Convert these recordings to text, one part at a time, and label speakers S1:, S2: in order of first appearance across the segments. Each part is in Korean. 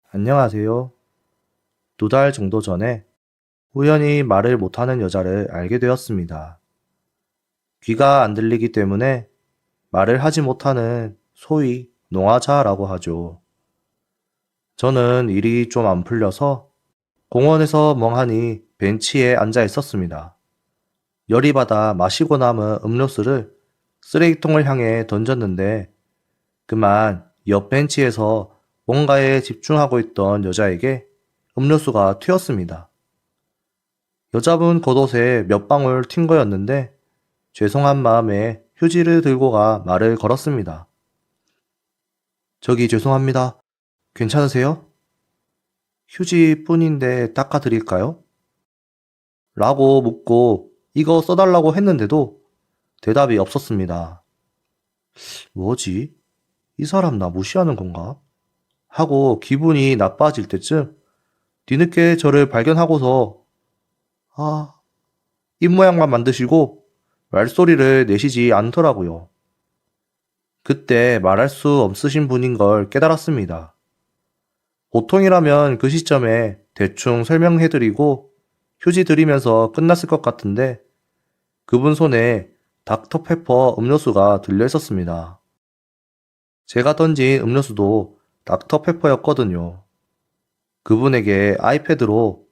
S1: 안녕하세요. 2달 정도 전에 우연히 말을 못하는 여자를 알게 되었습니다. 귀가 안 들리기 때문에 말을 하지 못하는 소위 농아자라고 하죠. 저는 일이 좀 안 풀려서 공원에서 멍하니 벤치에 앉아 있었습니다. 열이 받아 마시고 남은 음료수를 쓰레기통을 향해 던졌는데 그만 옆 벤치에서 뭔가에 집중하고 있던 여자에게 음료수가 튀었습니다. 여자분 겉옷에 몇 방울 튄 거였는데 죄송한 마음에 휴지를 들고 가 말을 걸었습니다. 저기 죄송합니다. 괜찮으세요? 휴지뿐인데 닦아드릴까요? 라고 묻고 이거 써달라고 했는데도 대답이 없었습니다. 뭐지? 이 사람 나 무시하는 건가? 하고 기분이 나빠질 때쯤 뒤늦게 저를 발견하고서 입모양만 만드시고 말소리를 내시지 않더라고요. 그때 말할 수 없으신 분인 걸 깨달았습니다. 보통이라면 그 시점에 대충 설명해드리고 휴지 드리면서 끝났을 것 같은데 그분 손에 닥터페퍼 음료수가 들려 있었습니다. 제가 던진 음료수도 닥터페퍼였거든요. 그분에게 아이패드로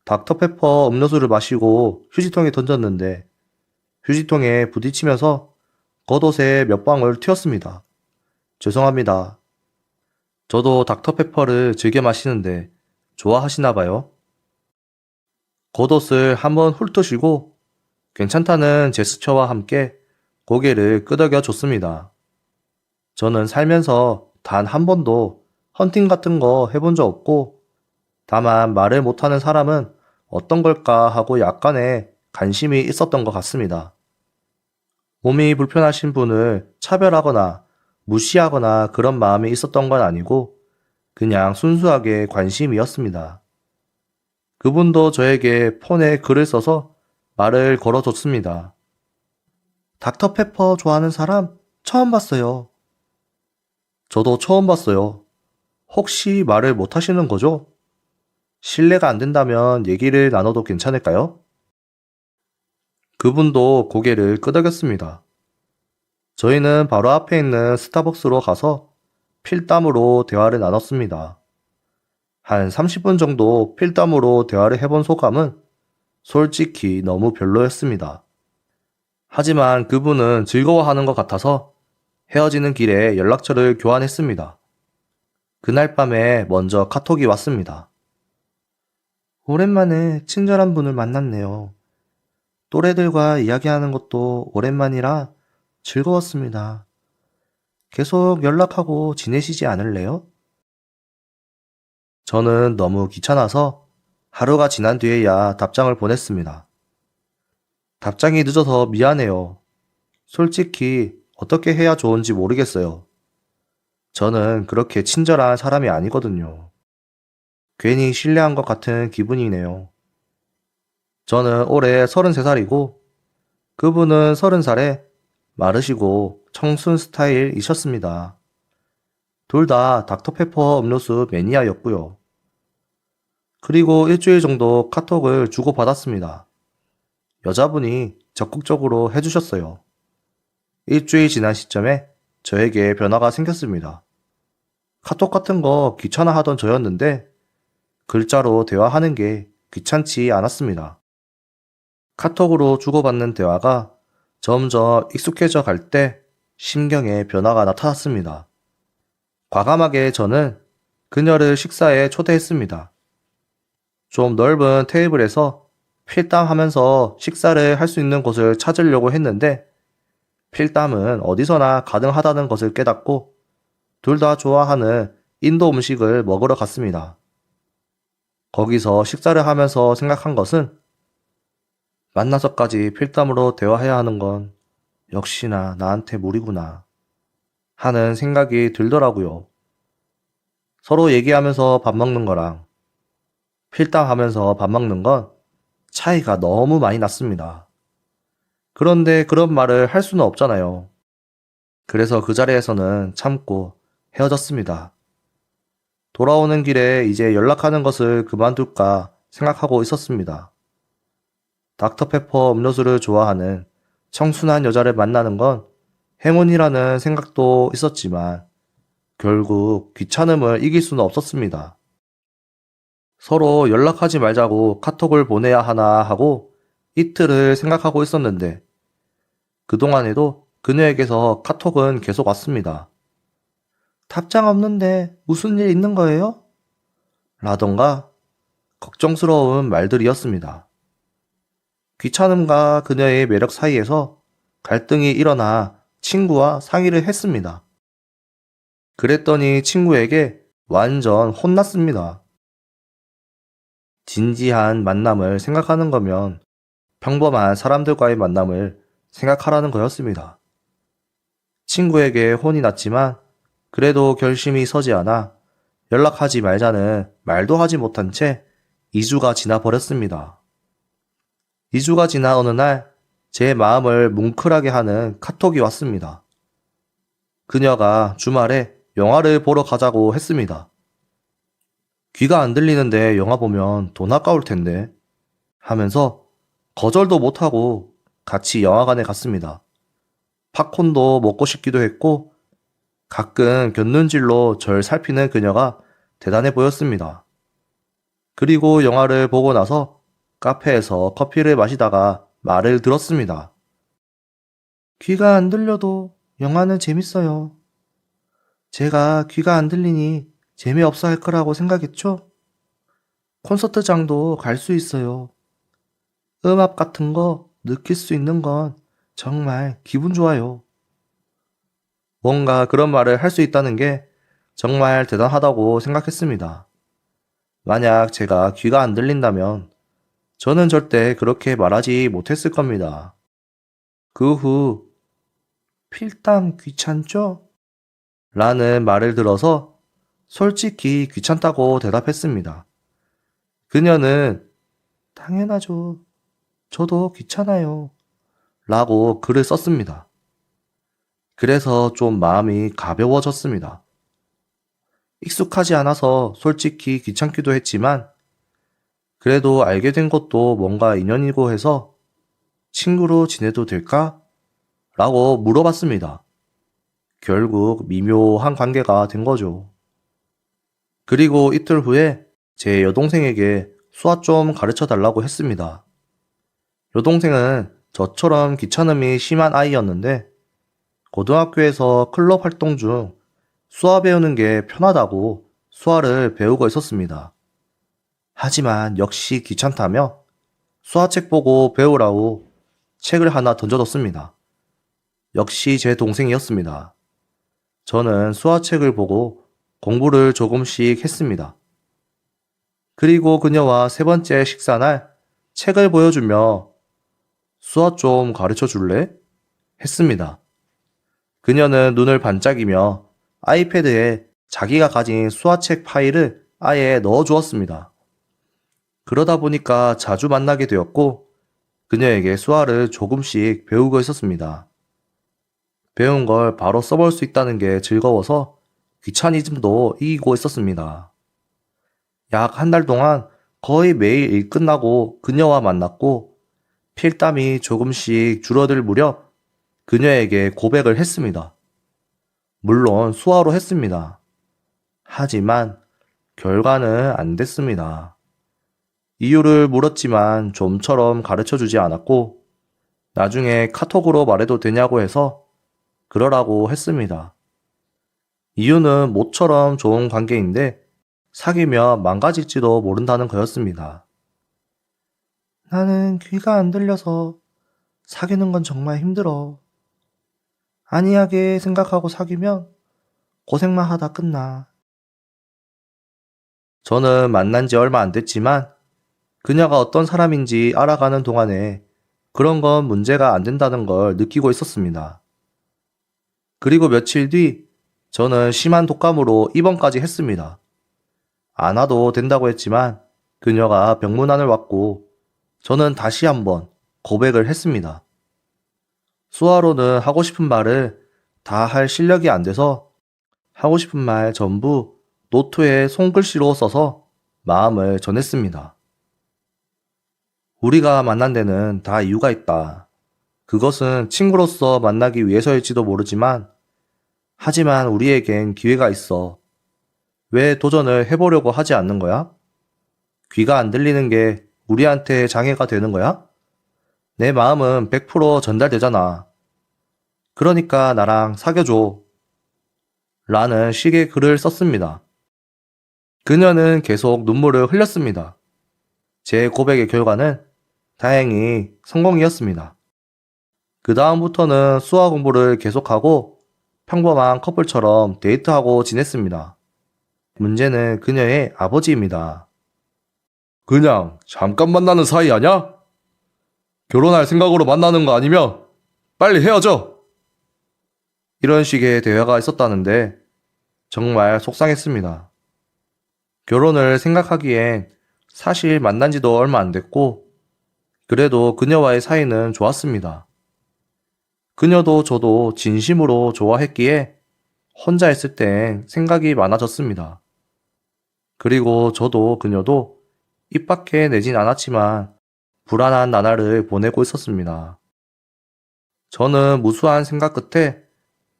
S1: 닥터페퍼 음료수를 마시고 휴지통에 던졌는데 휴지통에 부딪히면서 겉옷에 몇 방울 튀었습니다. 죄송합니다. 저도 닥터페퍼를 즐겨 마시는데 좋아하시나 봐요. 겉옷을 한번 훑으시고 괜찮다는 제스처와 함께 고개를 끄덕여 줬습니다. 저는 살면서 단 한 번도 헌팅 같은 거 해본 적 없고 다만 말을 못하는 사람은 어떤 걸까 하고 약간의 관심이 있었던 것 같습니다. 몸이 불편하신 분을 차별하거나 무시하거나 그런 마음이 있었던 건 아니고 그냥 순수하게 관심이었습니다. 그분도 저에게 폰에 글을 써서 말을 걸어줬습니다. 닥터페퍼 좋아하는 사람 처음 봤어요. 저도 처음 봤어요. 혹시 말을 못 하시는 거죠? 실례가 안 된다면 얘기를 나눠도 괜찮을까요? 그분도 고개를 끄덕였습니다. 저희는 바로 앞에 있는 스타벅스로 가서 필담으로 대화를 나눴습니다. 한 30분 정도 필담으로 대화를 해본 소감은 솔직히 너무 별로였습니다. 하지만 그분은 즐거워하는 것 같아서 헤어지는 길에 연락처를 교환했습니다. 그날 밤에 먼저 카톡이 왔습니다. 오랜만에 친절한 분을 만났네요. 또래들과 이야기하는 것도 오랜만이라 즐거웠습니다. 계속 연락하고 지내시지 않을래요? 저는 너무 귀찮아서 하루가 지난 뒤에야 답장을 보냈습니다. 답장이 늦어서 미안해요. 솔직히 어떻게 해야 좋은지 모르겠어요. 저는 그렇게 친절한 사람이 아니거든요. 괜히 신뢰한 것 같은 기분이네요. 저는 올해 33살이고 그분은 30살에 마르시고 청순 스타일이셨습니다. 둘 다 닥터페퍼 음료수 매니아였고요. 그리고 일주일 정도 카톡을 주고받았습니다. 여자분이 적극적으로 해주셨어요. 일주일 지난 시점에 저에게 변화가 생겼습니다. 카톡 같은 거 귀찮아 하던 저였는데 글자로 대화하는 게 귀찮지 않았습니다. 카톡으로 주고받는 대화가 점점 익숙해져 갈 때 심경에 변화가 나타났습니다. 과감하게 저는 그녀를 식사에 초대했습니다. 좀 넓은 테이블에서 필담하면서 식사를 할 수 있는 곳을 찾으려고 했는데 필담은 어디서나 가능하다는 것을 깨닫고 둘 다 좋아하는 인도 음식을 먹으러 갔습니다. 거기서 식사를 하면서 생각한 것은 만나서까지 필담으로 대화해야 하는 건 역시나 나한테 무리구나 하는 생각이 들더라고요. 서로 얘기하면서 밥 먹는 거랑 필담하면서 밥 먹는 건 차이가 너무 많이 났습니다. 그런데 그런 말을 할 수는 없잖아요. 그래서 그 자리에서는 참고 헤어졌습니다. 돌아오는 길에 이제 연락하는 것을 그만둘까 생각하고 있었습니다. 닥터페퍼 음료수를 좋아하는 청순한 여자를 만나는 건 행운이라는 생각도 있었지만 결국 귀찮음을 이길 수는 없었습니다. 서로 연락하지 말자고 카톡을 보내야 하나 하고 이틀을 생각하고 있었는데 그동안에도 그녀에게서 카톡은 계속 왔습니다. 답장 없는데 무슨 일 있는 거예요? 라던가 걱정스러운 말들이었습니다. 귀찮음과 그녀의 매력 사이에서 갈등이 일어나 친구와 상의를 했습니다. 그랬더니 친구에게 완전 혼났습니다. 진지한 만남을 생각하는 거면 평범한 사람들과의 만남을 생각하라는 거였습니다. 친구에게 혼이 났지만 그래도 결심이 서지 않아 연락하지 말자는 말도 하지 못한 채 2주가 지나 버렸습니다. 2주가 지나 어느 날 제 마음을 뭉클하게 하는 카톡이 왔습니다. 그녀가 주말에 영화를 보러 가자고 했습니다. 귀가 안 들리는데 영화 보면 돈 아까울 텐데 하면서 거절도 못하고 같이 영화관에 갔습니다. 팝콘도 먹고 싶기도 했고 가끔 곁눈질로 절 살피는 그녀가 대단해 보였습니다. 그리고 영화를 보고 나서 카페에서 커피를 마시다가 말을 들었습니다. 귀가 안 들려도 영화는 재밌어요. 제가 귀가 안 들리니 재미없어 할 거라고 생각했죠? 콘서트장도 갈 수 있어요. 음악 같은 거 느낄 수 있는 건 정말 기분 좋아요. 뭔가 그런 말을 할 수 있다는 게 정말 대단하다고 생각했습니다. 만약 제가 귀가 안 들린다면 저는 절대 그렇게 말하지 못했을 겁니다. 그 후, 필담 귀찮죠? 라는 말을 들어서 솔직히 귀찮다고 대답했습니다. 그녀는 당연하죠. 저도 귀찮아요. 라고 글을 썼습니다. 그래서 좀 마음이 가벼워졌습니다. 익숙하지 않아서 솔직히 귀찮기도 했지만 그래도 알게 된 것도 뭔가 인연이고 해서 친구로 지내도 될까? 라고 물어봤습니다. 결국 미묘한 관계가 된 거죠. 그리고 이틀 후에 제 여동생에게 수학 좀 가르쳐 달라고 했습니다. 여동생은 저처럼 귀찮음이 심한 아이였는데 고등학교에서 클럽 활동 중 수화 배우는 게 편하다고 수화를 배우고 있었습니다. 하지만 역시 귀찮다며 수화책 보고 배우라고 책을 하나 던져뒀습니다. 역시 제 동생이었습니다. 저는 수화책을 보고 공부를 조금씩 했습니다. 그리고 그녀와 세 번째 식사 날 책을 보여주며 수화 좀 가르쳐 줄래? 했습니다. 그녀는 눈을 반짝이며 아이패드에 자기가 가진 수화책 파일을 아예 넣어 주었습니다. 그러다 보니까 자주 만나게 되었고 그녀에게 수화를 조금씩 배우고 있었습니다. 배운 걸 바로 써볼 수 있다는 게 즐거워서 귀차니즘도 이기고 있었습니다. 약 한 달 동안 거의 매일 일 끝나고 그녀와 만났고 필담이 조금씩 줄어들 무렵 그녀에게 고백을 했습니다. 물론 수화로 했습니다. 하지만 결과는 안 됐습니다. 이유를 물었지만 좀처럼 가르쳐 주지 않았고 나중에 카톡으로 말해도 되냐고 해서 그러라고 했습니다. 이유는 모처럼 좋은 관계인데 사귀면 망가질지도 모른다는 거였습니다. 나는 귀가 안 들려서 사귀는 건 정말 힘들어. 안이하게 생각하고 사귀면 고생만 하다 끝나. 저는 만난 지 얼마 안 됐지만 그녀가 어떤 사람인지 알아가는 동안에 그런 건 문제가 안 된다는 걸 느끼고 있었습니다. 그리고 며칠 뒤 저는 심한 독감으로 입원까지 했습니다. 안 와도 된다고 했지만 그녀가 병문안을 왔고 저는 다시 한번 고백을 했습니다. 수화로는 하고 싶은 말을 다 할 실력이 안 돼서 하고 싶은 말 전부 노트에 손글씨로 써서 마음을 전했습니다. 우리가 만난 데는 다 이유가 있다. 그것은 친구로서 만나기 위해서일지도 모르지만, 하지만 우리에겐 기회가 있어. 왜 도전을 해보려고 하지 않는 거야? 귀가 안 들리는 게 우리한테 장애가 되는 거야? 내 마음은 100% 전달되잖아. 그러니까 나랑 사귀어줘. 라는 식의 글을 썼습니다. 그녀는 계속 눈물을 흘렸습니다. 제 고백의 결과는 다행히 성공이었습니다. 그 다음부터는 수학 공부를 계속하고 평범한 커플처럼 데이트하고 지냈습니다. 문제는 그녀의 아버지입니다. 그냥 잠깐 만나는 사이 아냐? 결혼할 생각으로 만나는 거 아니면 빨리 헤어져! 이런 식의 대화가 있었다는데 정말 속상했습니다. 결혼을 생각하기엔 사실 만난 지도 얼마 안 됐고, 그래도 그녀와의 사이는 좋았습니다. 그녀도 저도 진심으로 좋아했기에 혼자 있을 땐 생각이 많아졌습니다. 그리고 저도 그녀도 입 밖에 내진 않았지만 불안한 나날을 보내고 있었습니다. 저는 무수한 생각 끝에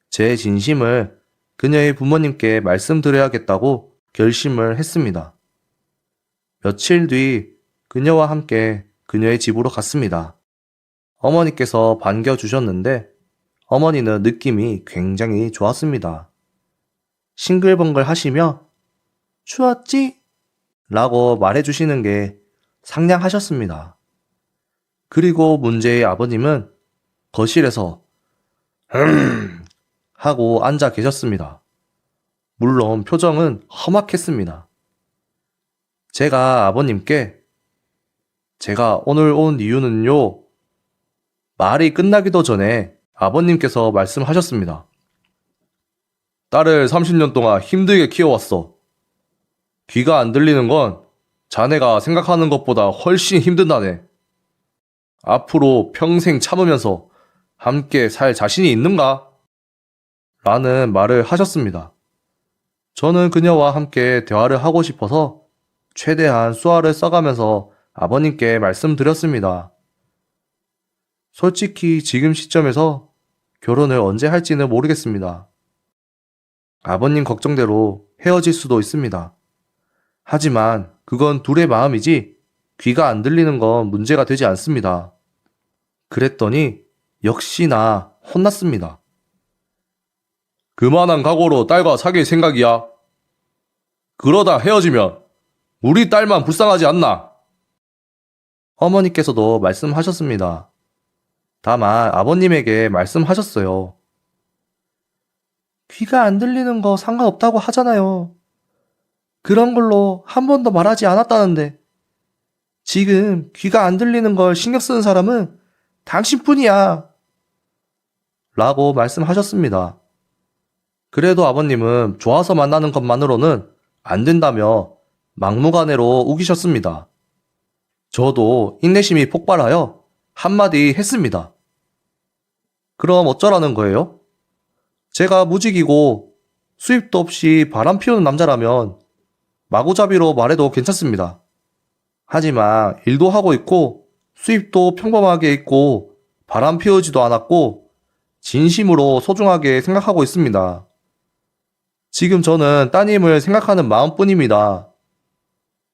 S1: 제 진심을 그녀의 부모님께 말씀드려야겠다고 결심을 했습니다. 며칠 뒤 그녀와 함께 그녀의 집으로 갔습니다. 어머니께서 반겨주셨는데 어머니는 느낌이 굉장히 좋았습니다. 싱글벙글 하시며 추웠지? 라고 말해주시는 게 상냥하셨습니다. 그리고 문제의 아버님은 거실에서 하고 앉아 계셨습니다. 물론 표정은 험악했습니다. 제가 아버님께 제가 오늘 온 이유는요, 말이 끝나기도 전에 아버님께서 말씀하셨습니다. 딸을 30년 동안 힘들게 키워왔어. 귀가 안 들리는 건 자네가 생각하는 것보다 훨씬 힘든다네. 앞으로 평생 참으면서 함께 살 자신이 있는가? 라는 말을 하셨습니다. 저는 그녀와 함께 대화를 하고 싶어서 최대한 수화를 써가면서 아버님께 말씀드렸습니다. 솔직히 지금 시점에서 결혼을 언제 할지는 모르겠습니다. 아버님 걱정대로 헤어질 수도 있습니다. 하지만 그건 둘의 마음이지 귀가 안 들리는 건 문제가 되지 않습니다. 그랬더니 역시나 혼났습니다. 그만한 각오로 딸과 사귈 생각이야. 그러다 헤어지면 우리 딸만 불쌍하지 않나? 어머니께서도 말씀하셨습니다. 다만 아버님에게 말씀하셨어요. 귀가 안 들리는 거 상관없다고 하잖아요. 그런 걸로 한 번도 말하지 않았다는데 지금 귀가 안 들리는 걸 신경 쓰는 사람은 당신뿐이야. 라고 말씀하셨습니다. 그래도 아버님은 좋아서 만나는 것만으로는 안 된다며 막무가내로 우기셨습니다. 저도 인내심이 폭발하여 한마디 했습니다. 그럼 어쩌라는 거예요? 제가 무직이고 수입도 없이 바람 피우는 남자라면 마구잡이로 말해도 괜찮습니다. 하지만 일도 하고 있고 수입도 평범하게 있고 바람 피우지도 않았고 진심으로 소중하게 생각하고 있습니다. 지금 저는 따님을 생각하는 마음뿐입니다.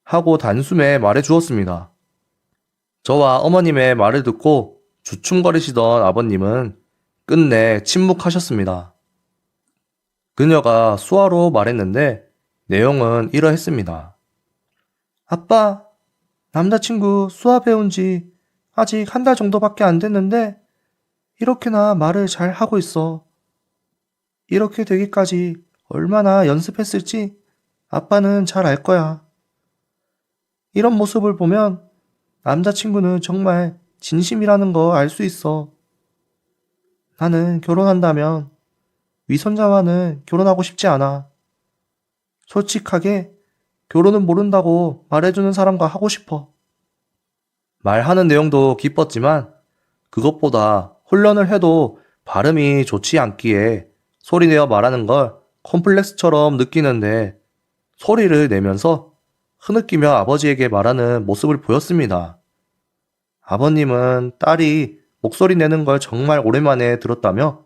S1: 하고 단숨에 말해 주었습니다. 저와 어머님의 말을 듣고 주춤거리시던 아버님은 끝내 침묵하셨습니다. 그녀가 수화로 말했는데 내용은 이러했습니다. 아빠, 남자친구 수화 배운 지 아직 한 달 정도밖에 안 됐는데 이렇게나 말을 잘 하고 있어. 이렇게 되기까지 얼마나 연습했을지 아빠는 잘 알 거야. 이런 모습을 보면 남자친구는 정말 진심이라는 거 알 수 있어. 나는 결혼한다면 위선자와는 결혼하고 싶지 않아. 솔직하게 결혼은 모른다고 말해주는 사람과 하고 싶어. 말하는 내용도 기뻤지만 그것보다 훈련을 해도 발음이 좋지 않기에 소리내어 말하는 걸 콤플렉스처럼 느끼는데 소리를 내면서 흐느끼며 아버지에게 말하는 모습을 보였습니다. 아버님은 딸이 목소리 내는 걸 정말 오랜만에 들었다며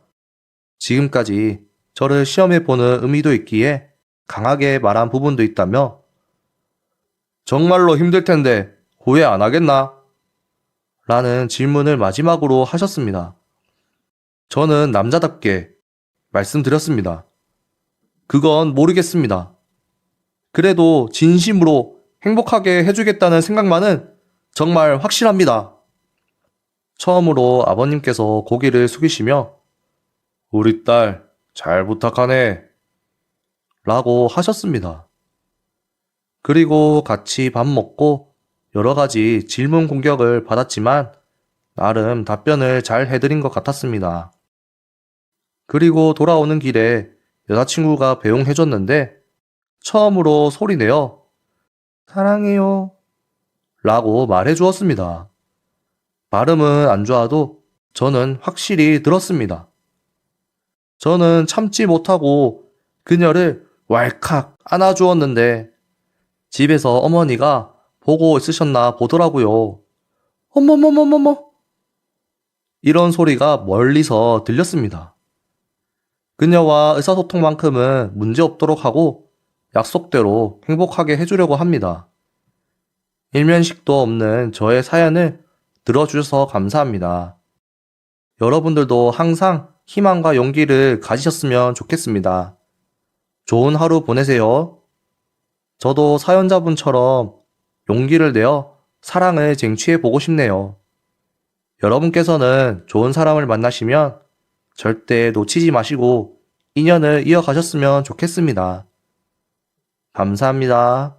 S1: 지금까지 저를 시험해 보는 의미도 있기에 강하게 말한 부분도 있다며 정말로 힘들 텐데 후회 안 하겠나? 라는 질문을 마지막으로 하셨습니다. 저는 남자답게 말씀드렸습니다. 그건 모르겠습니다. 그래도 진심으로 행복하게 해주겠다는 생각만은 정말 확실합니다. 처음으로 아버님께서 고개를 숙이시며 우리 딸 잘 부탁하네 라고 하셨습니다. 그리고 같이 밥 먹고 여러 가지 질문 공격을 받았지만 나름 답변을 잘 해드린 것 같았습니다. 그리고 돌아오는 길에 여자친구가 배웅해줬는데 처음으로 소리내어 사랑해요 라고 말해주었습니다. 발음은 안 좋아도 저는 확실히 들었습니다. 저는 참지 못하고 그녀를 왈칵 안아주었는데 집에서 어머니가 보고 있으셨나 보더라고요. 어머머머머머 이런 소리가 멀리서 들렸습니다. 그녀와 의사소통만큼은 문제없도록 하고 약속대로 행복하게 해주려고 합니다. 일면식도 없는 저의 사연을 들어주셔서 감사합니다. 여러분들도 항상 희망과 용기를 가지셨으면 좋겠습니다. 좋은 하루 보내세요. 저도 사연자분처럼 용기를 내어 사랑을 쟁취해 보고 싶네요. 여러분께서는 좋은 사람을 만나시면 절대 놓치지 마시고 인연을 이어가셨으면 좋겠습니다. 감사합니다.